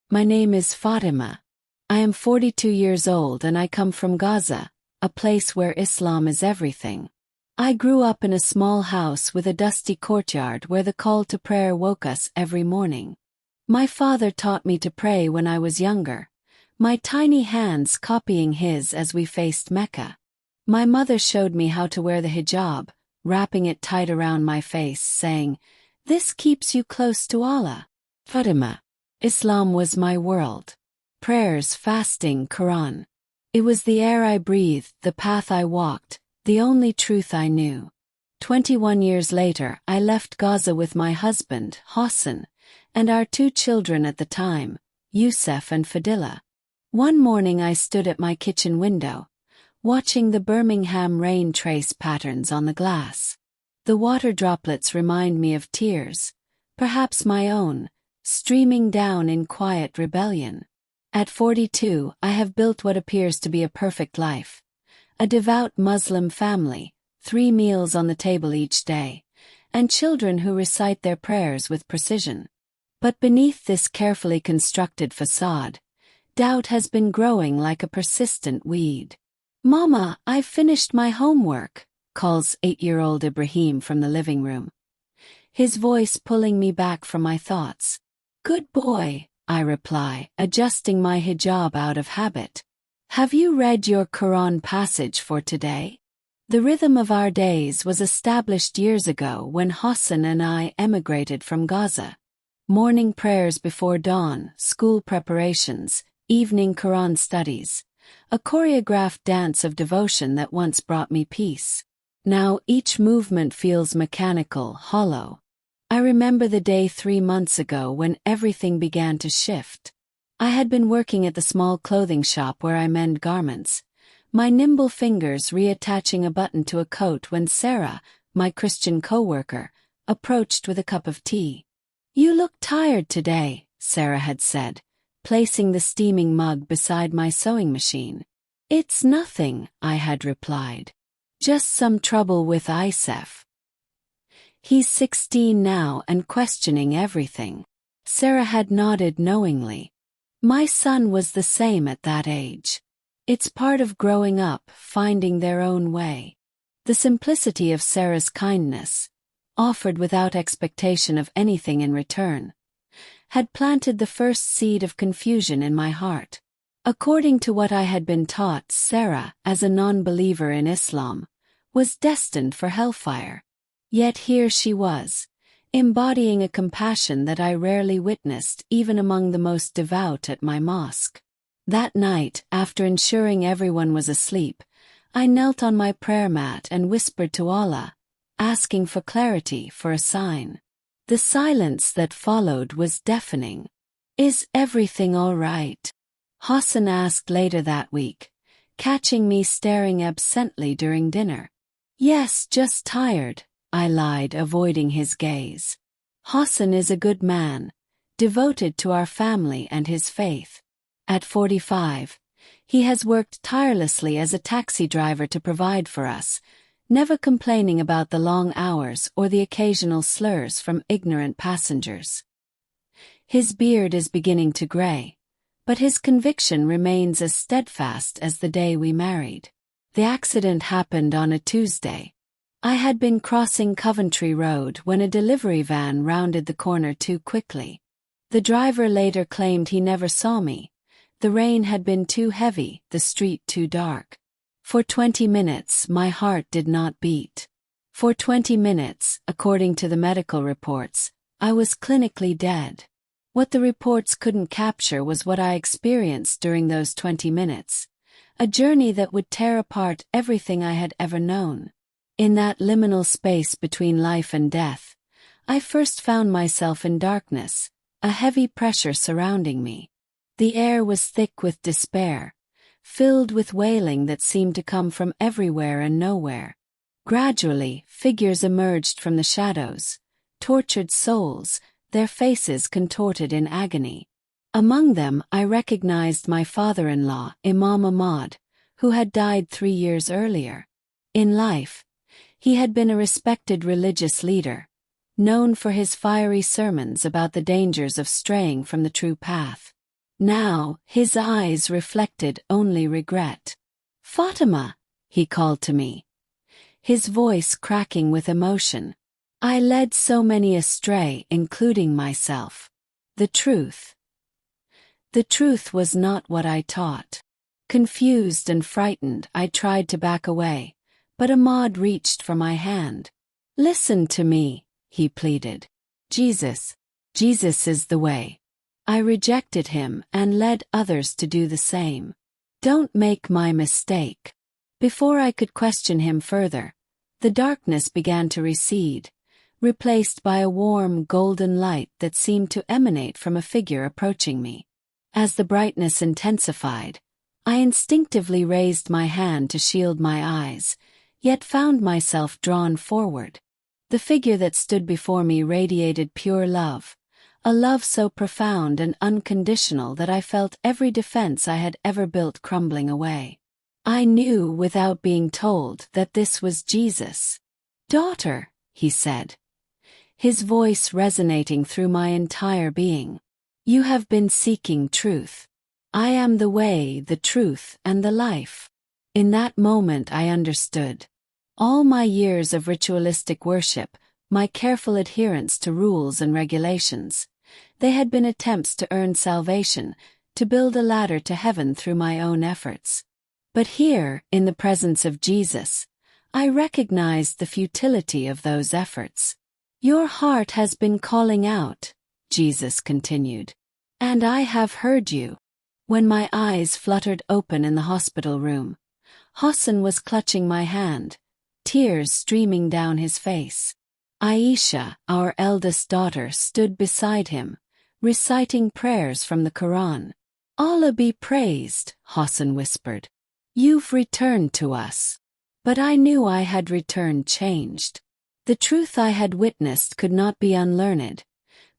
My name is Fatima. I am 42 years old and I come from Gaza, a place where Islam is everything. I grew up in a small house with a dusty courtyard where the call to prayer woke us every morning. My father taught me to pray when I was younger, my tiny hands copying his as we faced Mecca. My mother showed me how to wear the hijab, wrapping it tight around my face, saying, "This keeps you close to Allah." Fatima. Islam was my world. Prayers, fasting, Quran. It was the air I breathed, the path I walked, the only truth I knew. 21 years later, I left Gaza with my husband, Hassan, and our 2 children at the time, Youssef and Fadila. One morning I stood at my kitchen window, watching the Birmingham rain trace patterns on the glass. The water droplets remind me of tears, perhaps my own, streaming down in quiet rebellion. At 42, I have built what appears to be a perfect life. A devout Muslim family, 3 meals on the table each day, and children who recite their prayers with precision. But beneath this carefully constructed facade, doubt has been growing like a persistent weed. "Mama, I've finished my homework," calls 8-year-old Ibrahim from the living room, his voice pulling me back from my thoughts. "Good boy," I reply, adjusting my hijab out of habit. "Have you read your Quran passage for today?" The rhythm of our days was established years ago when Hassan and I emigrated from Gaza. Morning prayers before dawn, school preparations, evening Quran studies, a choreographed dance of devotion that once brought me peace. Now each movement feels mechanical, hollow. I remember the day 3 months ago when everything began to shift. I had been working at the small clothing shop where I mend garments, my nimble fingers reattaching a button to a coat when Sarah, my Christian co-worker, approached with a cup of tea. "You look tired today," Sarah had said, placing the steaming mug beside my sewing machine. "It's nothing," I had replied. "Just some trouble with Isef. He's 16 now and questioning everything." Sarah had nodded knowingly. My son was the same at that age. It's part of growing up, finding their own way. The simplicity of Sarah's kindness, offered without expectation of anything in return, had planted the first seed of confusion in my heart. According to what I had been taught, Sarah, as a non-believer in Islam, was destined for hellfire. Yet here she was, embodying a compassion that I rarely witnessed even among the most devout at my mosque. That night, after ensuring everyone was asleep, I knelt on my prayer mat and whispered to Allah, asking for clarity, for a sign. The silence that followed was deafening. "Is everything all right?" Hassan asked later that week, catching me staring absently during dinner. "Yes, just tired," I lied, avoiding his gaze. Hassan is a good man, devoted to our family and his faith. At 45, he has worked tirelessly as a taxi driver to provide for us, never complaining about the long hours or the occasional slurs from ignorant passengers. His beard is beginning to gray, but his conviction remains as steadfast as the day we married. The accident happened on a Tuesday. I had been crossing Coventry Road when a delivery van rounded the corner too quickly. The driver later claimed he never saw me. The rain had been too heavy, the street too dark. For 20 minutes, my heart did not beat. For 20 minutes, according to the medical reports, I was clinically dead. What the reports couldn't capture was what I experienced during those 20 minutes. A journey that would tear apart everything I had ever known. In that liminal space between life and death, I first found myself in darkness, a heavy pressure surrounding me. The air was thick with despair, filled with wailing that seemed to come from everywhere and nowhere. Gradually, figures emerged from the shadows, tortured souls, their faces contorted in agony. Among them, I recognized my father-in-law, Imam'S, who had died 3 years earlier. In life, he had been a respected religious leader, known for his fiery sermons about the dangers of straying from the true path. Now, his eyes reflected only regret. "Fatima," he called to me, his voice cracking with emotion. "I led so many astray, including myself. The truth. The truth was not what I taught." Confused and frightened, I tried to back away, but Ahmad reached for my hand. "Listen to me," he pleaded. Jesus is the way." I rejected him and led others to do the same. "Don't make my mistake." Before I could question him further, the darkness began to recede, replaced by a warm golden light that seemed to emanate from a figure approaching me. As the brightness intensified, I instinctively raised my hand to shield my eyes, yet found myself drawn forward. The figure that stood before me radiated pure love, a love so profound and unconditional that I felt every defense I had ever built crumbling away. I knew without being told that this was Jesus. "Daughter," he said, his voice resonating through my entire being, "you have been seeking truth. I am the way, the truth, and the life." In that moment I understood. All my years of ritualistic worship, my careful adherence to rules and regulations, they had been attempts to earn salvation, to build a ladder to heaven through my own efforts. But here, in the presence of Jesus, I recognized the futility of those efforts. "Your heart has been calling out," Jesus continued, "and I have heard you." When my eyes fluttered open in the hospital room, Hassan was clutching my hand, tears streaming down his face. Aisha, our eldest daughter, stood beside him, reciting prayers from the Quran. "Allah be praised," Hassan whispered. "You've returned to us." But I knew I had returned changed. The truth I had witnessed could not be unlearned,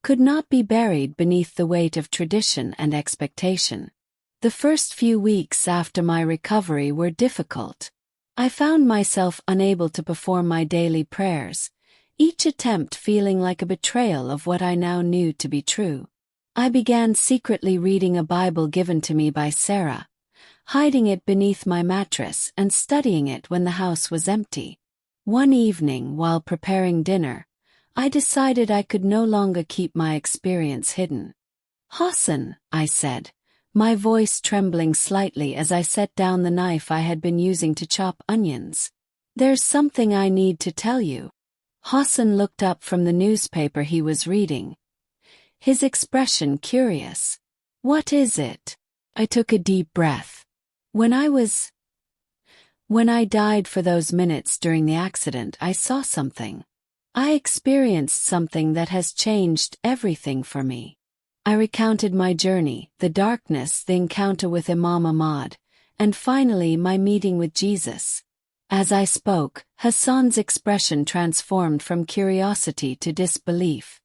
could not be buried beneath the weight of tradition and expectation. The first few weeks after my recovery were difficult. I found myself unable to perform my daily prayers, each attempt feeling like a betrayal of what I now knew to be true. I began secretly reading a Bible given to me by Sarah, hiding it beneath my mattress and studying it when the house was empty. One evening, while preparing dinner, I decided I could no longer keep my experience hidden. "Hassan," I said, my voice trembling slightly as I set down the knife I had been using to chop onions. "There's something I need to tell you." Hassan looked up from the newspaper he was reading, his expression curious. "What is it?" I took a deep breath. When I died for those minutes during the accident, I saw something. I experienced something that has changed everything for me. I recounted my journey, the darkness, the encounter with Imam Ahmad, and finally my meeting with Jesus. As I spoke, Hassan's expression transformed from curiosity to disbelief,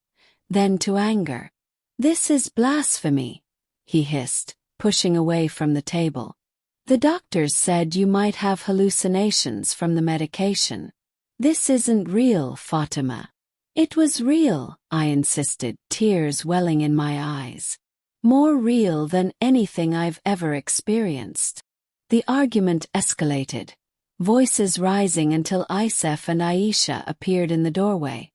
then to anger. "This is blasphemy," he hissed, pushing away from the table. "The doctors said you might have hallucinations from the medication. This isn't real, Fatima." "It was real," I insisted, tears welling in my eyes. "More real than anything I've ever experienced." The argument escalated, voices rising until Isef and Aisha appeared in the doorway,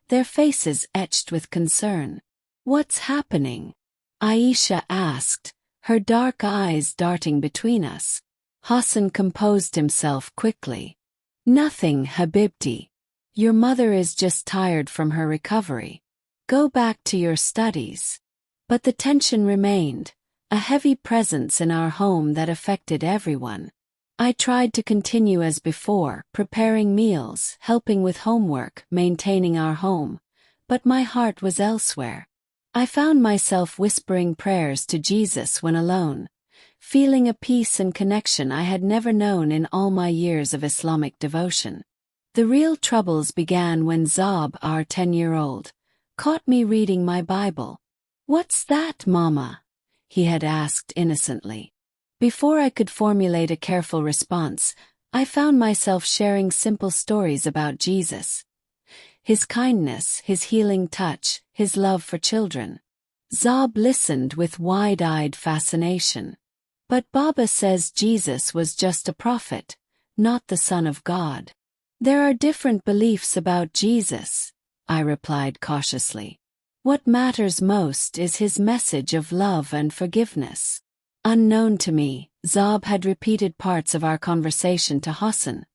their faces etched with concern. "What's happening?" Aisha asked, her dark eyes darting between us. Hassan composed himself quickly. "Nothing, Habibti. Your mother is just tired from her recovery. Go back to your studies." But the tension remained, a heavy presence in our home that affected everyone. I tried to continue as before, preparing meals, helping with homework, maintaining our home, but my heart was elsewhere. I found myself whispering prayers to Jesus when alone, feeling a peace and connection I had never known in all my years of Islamic devotion. The real troubles began when Zab, our 10-year-old, caught me reading my Bible. "What's that, Mama?" he had asked innocently. Before I could formulate a careful response, I found myself sharing simple stories about Jesus. His kindness, his healing touch, his love for children. Zob listened with wide-eyed fascination. But Baba says Jesus was just a prophet, not the Son of God. There are different beliefs about Jesus, I replied cautiously. What matters most is his message of love and forgiveness. Unknown to me, Zob had repeated parts of our conversation to Hassan,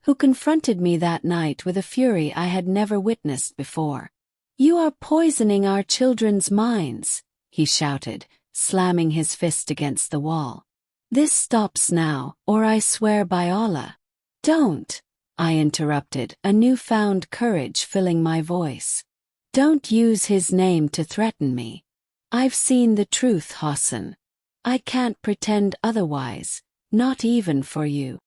who confronted me that night with a fury I had never witnessed before. "You are poisoning our children's minds," he shouted, slamming his fist against the wall. "This stops now, or I swear by Allah." "Don't," I interrupted, a newfound courage filling my voice. "Don't use his name to threaten me. I've seen the truth, Hassan. I can't pretend otherwise, not even for you."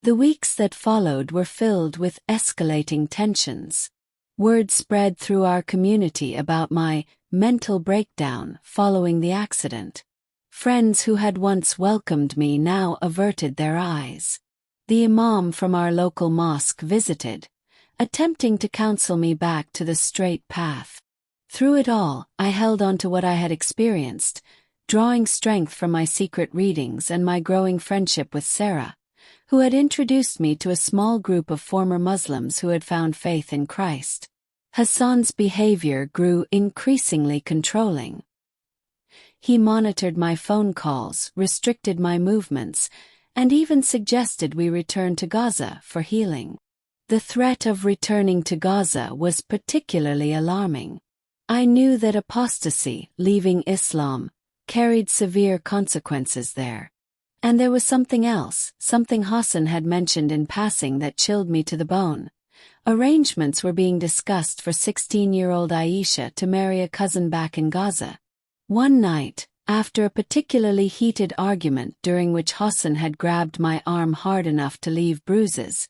The weeks that followed were filled with escalating tensions. Word spread through our community about my mental breakdown following the accident. Friends who had once welcomed me now averted their eyes. The Imam from our local mosque visited, attempting to counsel me back to the straight path. Through it all, I held on to what I had experienced, drawing strength from my secret readings and my growing friendship with Sarah, who had introduced me to a small group of former Muslims who had found faith in Christ. Hassan's behavior grew increasingly controlling. He monitored my phone calls, restricted my movements, and even suggested we return to Gaza for healing. The threat of returning to Gaza was particularly alarming. I knew that apostasy, leaving Islam, carried severe consequences there. And there was something else, something Hassan had mentioned in passing that chilled me to the bone. Arrangements were being discussed for 16-year-old Aisha to marry a cousin back in Gaza. One night, after a particularly heated argument during which Hassan had grabbed my arm hard enough to leave bruises,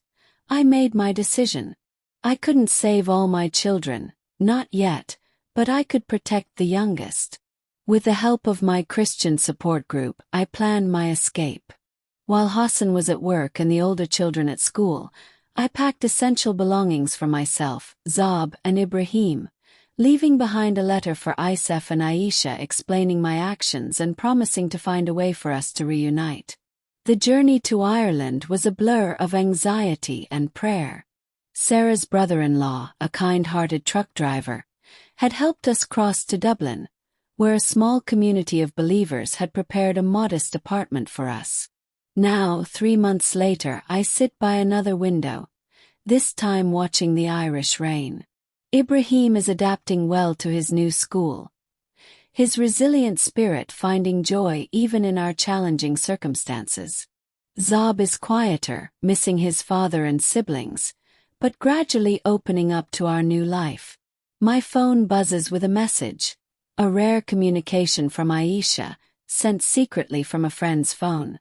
I made my decision. I couldn't save all my children, not yet, but I could protect the youngest. With the help of my Christian support group, I planned my escape. While Hassan was at work and the older children at school, I packed essential belongings for myself, Zob, and Ibrahim, leaving behind a letter for Isef and Aisha explaining my actions and promising to find a way for us to reunite. The journey to Ireland was a blur of anxiety and prayer. Sarah's brother-in-law, a kind-hearted truck driver, had helped us cross to Dublin, where a small community of believers had prepared a modest apartment for us. Now, 3 months later, I sit by another window, this time watching the Irish rain. Ibrahim is adapting well to his new school, his resilient spirit finding joy even in our challenging circumstances. Zob is quieter, missing his father and siblings, but gradually opening up to our new life. My phone buzzes with a message, a rare communication from Aisha, sent secretly from a friend's phone.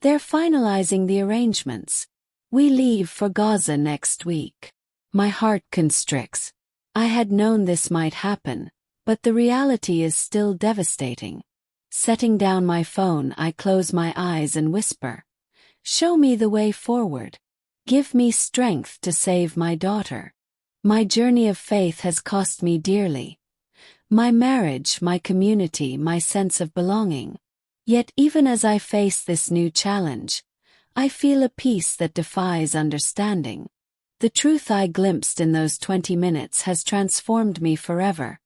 They're finalizing the arrangements. We leave for Gaza next week. My heart constricts. I had known this might happen, but the reality is still devastating. Setting down my phone, I close my eyes and whisper, "Show me the way forward. Give me strength to save my daughter." My journey of faith has cost me dearly. My marriage, my community, my sense of belonging. Yet even as I face this new challenge, I feel a peace that defies understanding. The truth I glimpsed in those 20 minutes has transformed me forever,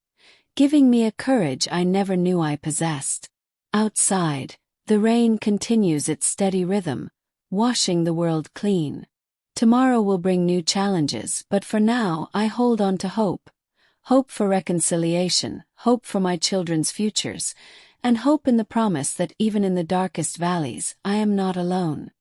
giving me a courage I never knew I possessed. Outside, the rain continues its steady rhythm, washing the world clean. Tomorrow will bring new challenges, but for now I hold on to hope. Hope for reconciliation, hope for my children's futures, and hope in the promise that even in the darkest valleys, I am not alone.